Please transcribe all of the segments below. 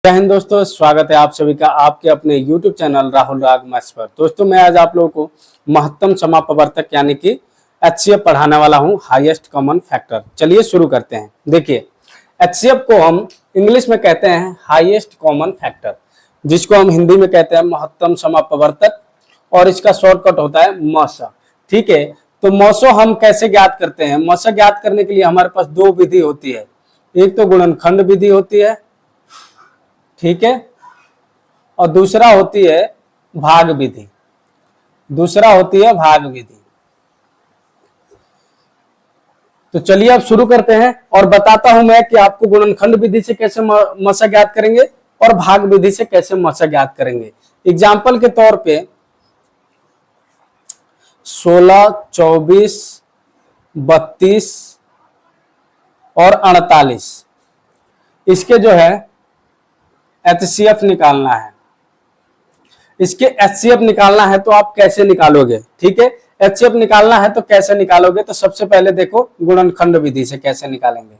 जय हिंद दोस्तों, स्वागत है आप सभी का आपके अपने YouTube चैनल राहुल राग मैथ्स पर। दोस्तों मैं आज आप लोगों को महत्तम समापवर्तक यानी कि HCF पढ़ाने वाला हूं, हाईएस्ट कॉमन फैक्टर। चलिए शुरू करते हैं। देखिए HCF को हम इंग्लिश में कहते हैं हाईएस्ट कॉमन फैक्टर, जिसको हम हिंदी में कहते हैं महत्तम समापवर्तक, और इसका शॉर्टकट होता है मसा। ठीक है, तो मसो हम कैसे ज्ञात करते हैं? मसा ज्ञात करने के लिए हमारे पास दो विधि होती है। एक तो गुणनखंड विधि होती है, ठीक है, और दूसरा होती है भाग विधि। तो चलिए अब शुरू करते हैं और बताता हूं मैं कि आपको गुणनखंड विधि से कैसे मसा ज्ञात करेंगे और भाग विधि से कैसे मसा ज्ञात करेंगे। एग्जाम्पल के तौर पे 16, 24, 32 और 48 इसके जो है HCF निकालना है। इसके HCF निकालना है तो आप कैसे निकालोगे? ठीक है, HCF निकालना है तो कैसे निकालोगे? तो सबसे पहले देखो गुणनखंड विधि से कैसे निकालेंगे।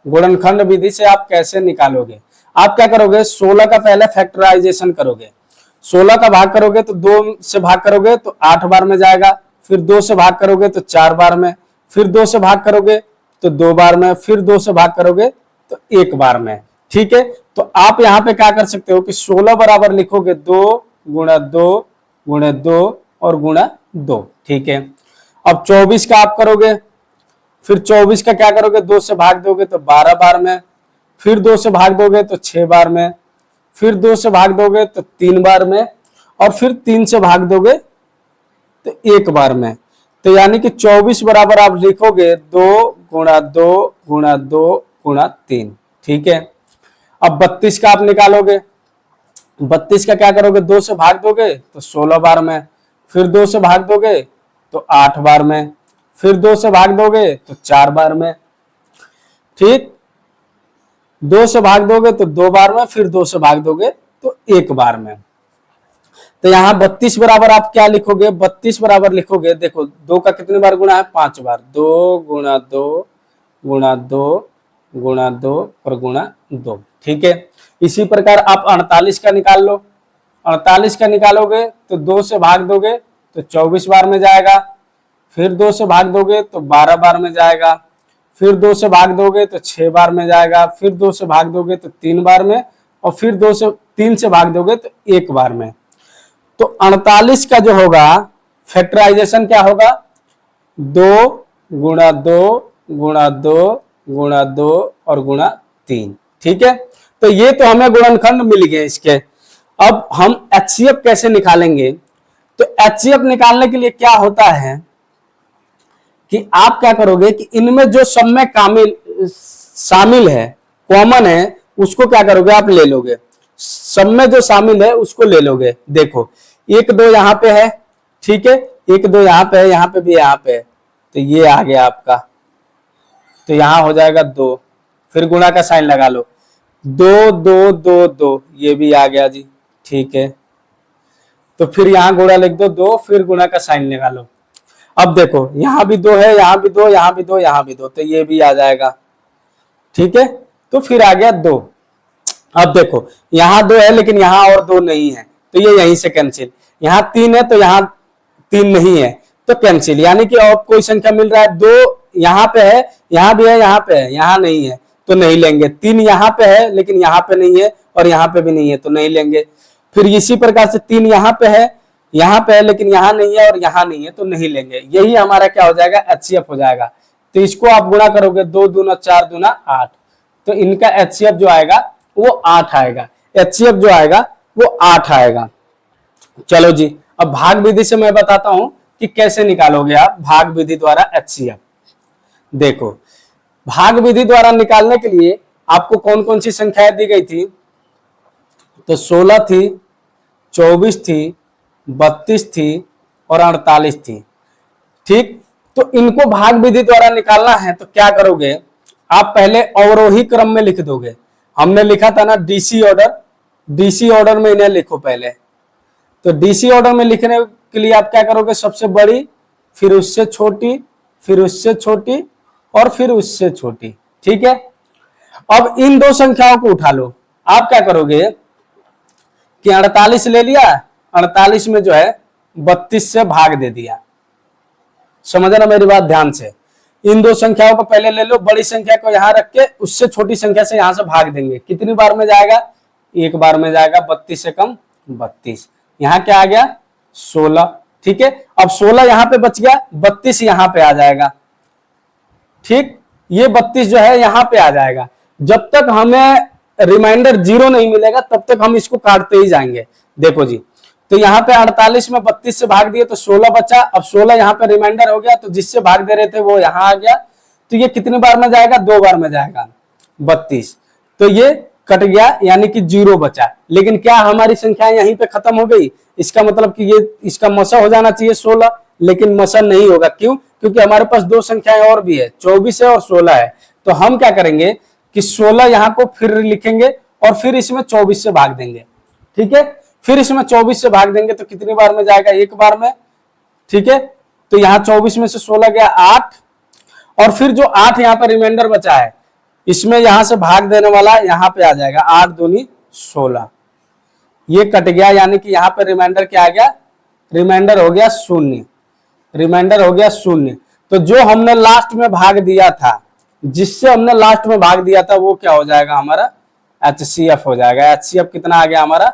गुणनखंड विधि से आप कैसे निकालोगे? आप क्या करोगे, 16 का पहले फैक्टराइजेशन करोगे। 16 का भाग करोगे तो 2 से भाग करोगे तो 8 बार में जाएगा, फिर 2 से भाग करोगे तो 4 बार में, फिर 2 से भाग करोगे तो 2 बार में, फिर 2 से भाग करोगे तो 1 बार में। ठीक है, तो आप यहां पे क्या कर सकते हो कि 16 बराबर लिखोगे 2 गुणा 2 गुणा 2 और गुणा 2। ठीक है, अब 24 का आप करोगे, फिर 24 का क्या करोगे, 2 से भाग दोगे तो 12 बार में, फिर 2 से भाग दोगे तो 6 बार में, फिर 2 से भाग दोगे तो 3 बार में, और फिर 3 से भाग दोगे तो 1 बार में। तो यानी कि 24 बराबर आप लिखोगे 2 गुणा 2 गुणा 2 गुणा 3। ठीक है, अब 32 का आप निकालोगे। 32 का क्या करोगे, 2 से भाग दोगे तो 16 बार में, फिर 2 से भाग दोगे तो 8 बार में, फिर 2 से भाग दोगे तो 4 बार में। ठीक, 2 से भाग दोगे तो 2 बार में, फिर 2 से भाग दोगे तो 1 बार में। तो यहाँ 32 बराबर आप क्या लिखोगे, 32 बराबर लिखोगे, देखो 2 का कितने बार गुणा है, 5 बार। 2 गुणा 2 गुणा 2 गुणा 2 और गुणा 2। ठीक है, इसी प्रकार आप 48 का निकाल लो। 48 का निकालोगे तो 2 से भाग दोगे तो 24 बार में जाएगा, फिर 2 से भाग दोगे तो 12 बार में जाएगा, फिर 2 से भाग दोगे तो 6 बार में जाएगा, फिर 2 से भाग दोगे तो 3 बार में, और फिर 3 से भाग दोगे तो 1 बार में। तो 48 का जो होगा फैक्टराइजेशन क्या होगा, 2 गुणा 2 गुणा 2 गुणा 2 और गुणा 3। ठीक है, तो ये तो हमें गुणनखंड मिल गए इसके। अब हम HCF कैसे निकालेंगे? तो HCF निकालने के लिए क्या होता है कि आप क्या करोगे कि इनमें जो सब में शामिल है, कॉमन है, उसको क्या करोगे, आप ले लोगे। सब में जो शामिल है उसको ले लोगे। देखो 1 2 यहाँ पे है, ठीक है, 1 2 यहाँ पे है, यहाँ पे भी यहाँ पे है, तो ये आ गया आपका। तो यहाँ हो जाएगा 2, फिर गुणा का साइन लगा लो, 2 2 2 2, ये भी आ गया जी। ठीक है, तो फिर यहाँ गुणा लिख दो 2, फिर गुणा का साइन लगा लो। अब देखो यहाँ भी 2 है, यहाँ भी 2, यहाँ भी 2, यहाँ भी 2, तो ये भी आ जाएगा। ठीक है, तो फिर आ गया 2। अब देखो यहाँ 2 है लेकिन यहाँ और 2 नहीं है, तो ये यहीं से कैंसिल। यहाँ 3 है तो यहाँ 3 नहीं है, तो कैंसिल। यानी कि और कोई संख्या मिल रहा है, 2 यहाँ पे है, यहाँ भी है, यहाँ पे है, यहाँ नहीं है तो नहीं लेंगे। 3 यहाँ पे है लेकिन यहाँ पे नहीं है, और यहाँ पे भी नहीं है तो नहीं लेंगे। फिर इसी प्रकार से 3 यहाँ पे है लेकिन यहाँ नहीं है और यहाँ नहीं है तो नहीं लेंगे। यही हमारा क्या हो जाएगा, HCF हो जाएगा। तो इसको आप गुणा करोगे, 2 दूना 4 दूना 8, तो इनका HCF जो आएगा वो 8 आएगा। HCF जो आएगा वो 8 आएगा। चलो जी, अब भाग विधि से मैं बताता हूं कि कैसे निकालोगे आप भाग विधि द्वारा HCF। देखो भाग विधि द्वारा निकालने के लिए आपको कौन कौन सी संख्याएं दी गई थी, तो 16 थी, 24 थी, 32 थी और 48 थी। ठीक, तो इनको भाग विधि द्वारा निकालना है तो क्या करोगे, आप पहले अवरोही क्रम में लिख दोगे। हमने लिखा था ना DC ऑर्डर, DC ऑर्डर में इन्हें लिखो पहले। तो DC ऑर्डर में लिखने के लिए आप क्या करोगे, सबसे बड़ी, फिर उससे छोटी, फिर उससे छोटी और फिर उससे छोटी। ठीक है, अब इन दो संख्याओं को उठा लो। आप क्या करोगे कि 48 ले लिया, 48 में जो है 32 से भाग दे दिया। समझना मेरी बात ध्यान से। इन दो संख्याओं को पहले ले लो, बड़ी संख्या को यहां रख के उससे छोटी संख्या से यहां से भाग देंगे। कितनी बार में जाएगा? एक बार में जाएगा। 32 से कम 32, यहां क्या आ गया? 16। ठीक है, अब 16 यहां पे बच गया, 32 यहां पे आ जाएगा। ठीक, ये 32 जो है यहां पे आ जाएगा। जब तक हमें रिमाइंडर 0 नहीं मिलेगा तब तक हम इसको काटते ही जाएंगे। देखो जी, तो यहाँ पे 48 में 32 से भाग दिए तो 16 बचा। अब 16 यहाँ पे रिमाइंडर हो गया, तो जिससे भाग दे रहे थे वो यहाँ आ गया। तो ये कितनी बार में जाएगा? 2 बार में जाएगा, 32। तो ये कट गया, यानी कि 0 बचा। लेकिन क्या हमारी संख्या यहीं पे खत्म हो गई? इसका मतलब कि ये इसका मसा हो जाना चाहिए 16, लेकिन मसा नहीं होगा। क्यों? क्योंकि हमारे पास दो संख्याएं और भी है, 24 है और 16 है। तो हम क्या करेंगे कि 16 यहाँ को फिर लिखेंगे और फिर इसमें 24 से भाग देंगे। ठीक है, फिर इसमें 24 से भाग देंगे तो कितनी बार में जाएगा? एक बार में। ठीक है, तो यहाँ 24 में से 16 गया 8, और फिर जो 8 यहाँ पर रिमाइंडर बचा है इसमें यहां से भाग देने वाला यहाँ पे आ जाएगा। 8 दूनी 16, ये कट गया, यानी कि यहाँ पे रिमाइंडर क्या आ गया? रिमाइंडर हो गया 0। रिमाइंडर हो गया 0। तो जो हमने लास्ट में भाग दिया था, जिससे हमने लास्ट में भाग दिया था, वो क्या हो जाएगा? हमारा HCF हो जाएगा। HCF कितना आ गया हमारा?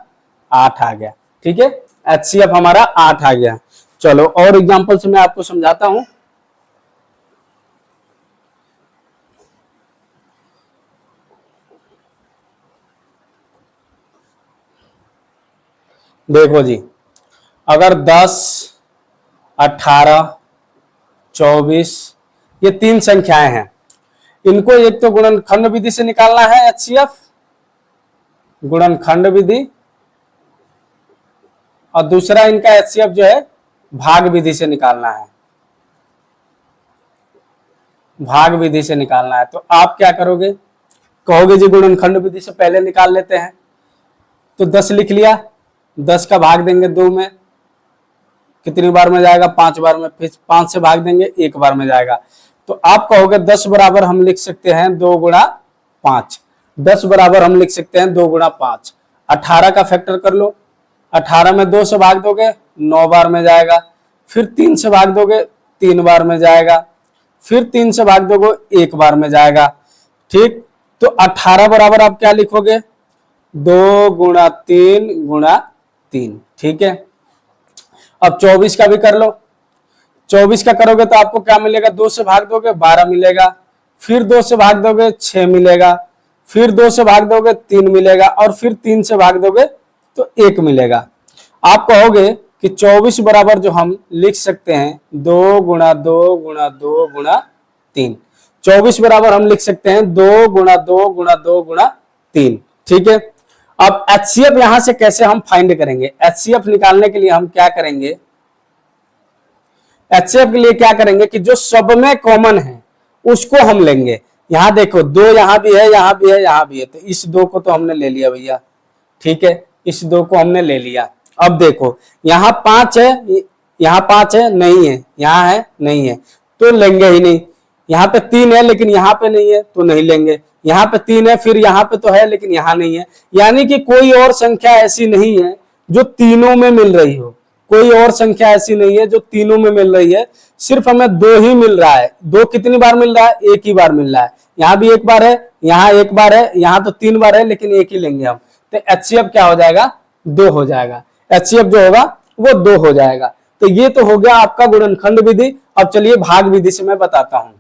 8 आ गया। ठीक है, HCF हमारा 8 आ गया। चलो और एग्जांपल से मैं आपको समझाता हूं। देखो जी, अगर 10, 18, 24 ये 3 संख्याएं हैं, इनको एक तो गुणनखंड विधि से निकालना है HCF, गुणनखंड विधि, और दूसरा इनका HCF जो है भाग विधि से निकालना है। भाग विधि से निकालना है। तो आप क्या करोगे? कहोगे जी गुणनखंड विधि से पहले निकाल लेते हैं। तो 10 लिख लिया, 10 का भाग देंगे 2 में, कितनी बार में जाएगा? 5 बार में। फिर 5 से भाग देंगे, 1 बार में जाएगा। तो आप कहोगे 10 बराबर हम लिख सकते हैं 2 गुणा 5। 10 बराबर हम लिख सकते हैं 2 गुणा 5। 18 का फैक्टर कर लो, 18 में 2 से भाग दोगे 9 बार में जाएगा। फिर 3 से भाग दोगे 3 बार में जाएगा। फिर 3 से भाग दोगे 1 बार में जाएगा। ठीक, तो 18 बराबर आप क्या लिखोगे? 2 गुणा 3 गुणा 3। ठीक है, अब 24 का भी कर लो। 24 का करोगे तो आपको क्या मिलेगा? 2 से भाग दोगे 12 मिलेगा। फिर 2 से भाग दोगे 6 मिलेगा। फिर 2 से भाग दोगे 3 मिलेगा, और फिर 3 से भाग दोगे तो 1 मिलेगा। आप कहोगे कि 24 बराबर जो हम लिख सकते हैं 2 गुणा 2 गुणा 2 गुणा 3। 24 बराबर हम लिख सकते हैं 2 गुणा 2 गुणा 2 गुणा 3। ठीक है, अब HCF यहां से कैसे हम फाइंड करेंगे? HCF निकालने के लिए हम क्या करेंगे? HCF के लिए क्या करेंगे कि जो सब में कॉमन है उसको हम लेंगे। यहां देखो 2 यहां भी है, यहां भी है, यहां भी है, तो इस 2 को तो हमने ले लिया भैया। ठीक है, इस 2 को हमने ले लिया। अब देखो यहाँ 5 है, यहाँ 5 है, नहीं है, यहाँ है, नहीं है, तो लेंगे ही नहीं। यहाँ पे 3 है लेकिन यहाँ पे नहीं है, तो नहीं लेंगे। यहाँ पे 3 है, फिर यहाँ पे तो है लेकिन यहाँ नहीं है। यानी कि कोई और संख्या ऐसी नहीं है जो तीनों में मिल रही हो। कोई और संख्या ऐसी नहीं है जो तीनों में मिल रही है। सिर्फ हमें 2 ही मिल रहा है। 2 कितनी बार मिल रहा है? 1 ही बार मिल रहा है। यहाँ भी 1 बार है, यहाँ 1 बार है, यहाँ तो 3 बार है, लेकिन 1 ही लेंगे हम। तो HCF क्या हो जाएगा? 2 हो जाएगा। HCF जो होगा वो 2 हो जाएगा। तो ये तो हो गया आपका गुणनखंड विधि। अब चलिए भाग विधि से मैं बताता हूं।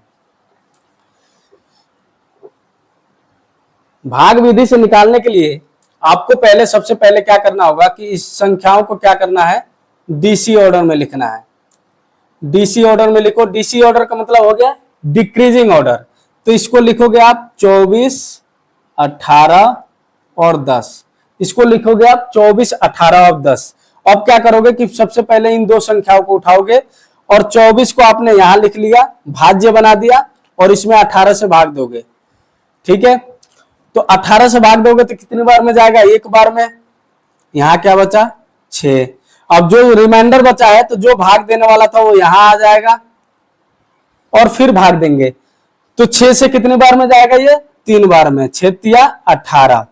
भाग विधि से निकालने के लिए आपको सबसे पहले क्या करना होगा कि इस संख्याओं को क्या करना है? DC ऑर्डर में लिखना है। DC ऑर्डर में लिखो। DC ऑर्डर का मतलब हो गया डिक्रीजिंग ऑर्डर। तो इसको लिखोगे आप 24, 18 और 10। इसको लिखोगे आप 24, 18 और 10। अब क्या करोगे कि सबसे पहले इन 2 संख्याओं को उठाओगे और 24 को आपने यहां लिख लिया, भाज्य बना दिया, और इसमें 18 से भाग दोगे। ठीक है, तो 18 से भाग दोगे तो कितनी बार में जाएगा? 1 बार में। यहां क्या बचा? 6। अब जो रिमाइंडर बचा है तो जो भाग देने वाला था वो यहां आ जाएगा और फिर भाग देंगे। तो 6 से कितनी बार में जाएगा? ये 3 बार में, 6 तिया 18,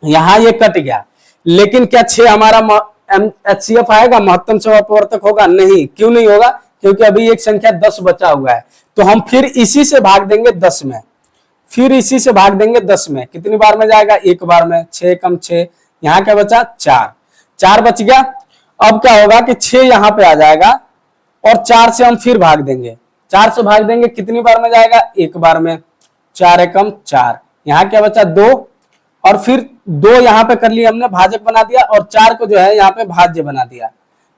यहां ये कट गया। लेकिन क्या 6 हमारा HCF आएगा, महत्तम सम अपवर्तक होगा? नहीं। क्यों नहीं होगा? क्योंकि अभी एक संख्या 10 बचा हुआ है। तो हम फिर इसी से भाग देंगे 10 में, फिर इसी से भाग देंगे 10 में। कितनी बार में जाएगा? एक बार में। 6 कम 6, यहाँ क्या बचा? 4, 4 बच गया। अब क्या होगा कि 6 यहाँ पे आ जाएगा और 4 से हम फिर भाग देंगे, 4 से भाग देंगे, कितनी बार में जाएगा? एक बार में। 4 एकम 4, यहाँ क्या बचा? 2, और फिर 2 यहाँ पे कर लिया हमने, भाजक बना दिया, और 4 को जो है यहाँ पे भाज्य बना दिया।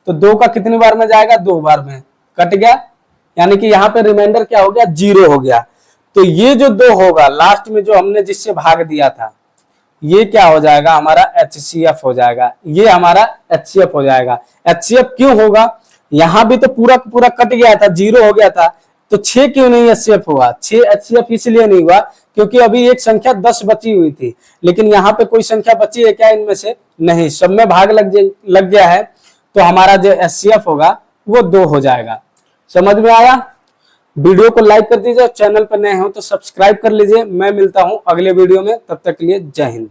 तो 2 का कितनी बार में जाएगा? 2 बार में। कट गया, यानी कि यहाँ पे रिमाइंडर क्या हो गया? 0 हो गया। तो ये जो 2 होगा लास्ट में, जो हमने जिससे भाग दिया था, ये क्या हो जाएगा? हमारा HCF हो जाएगा। ये हमारा HCF हो जाएगा। HCF क्यों होगा? यहां भी तो पूरा पूरा कट गया था, 0 हो गया था, तो 6 क्यों नहीं HCF हुआ? 6 HCF इसलिए नहीं हुआ क्योंकि अभी एक संख्या 10 बची हुई थी, लेकिन यहाँ पे कोई संख्या बची है क्या इनमें से? नहीं, सब में भाग लग गया है, तो हमारा जो HCF होगा वो 2 हो जाएगा। समझ में आया? वीडियो को लाइक कर दीजिए, चैनल पर नए हो तो सब्सक्राइब कर लीजिए। मैं मिलता हूं अगले वीडियो में, तब तक के लिए जय हिंद।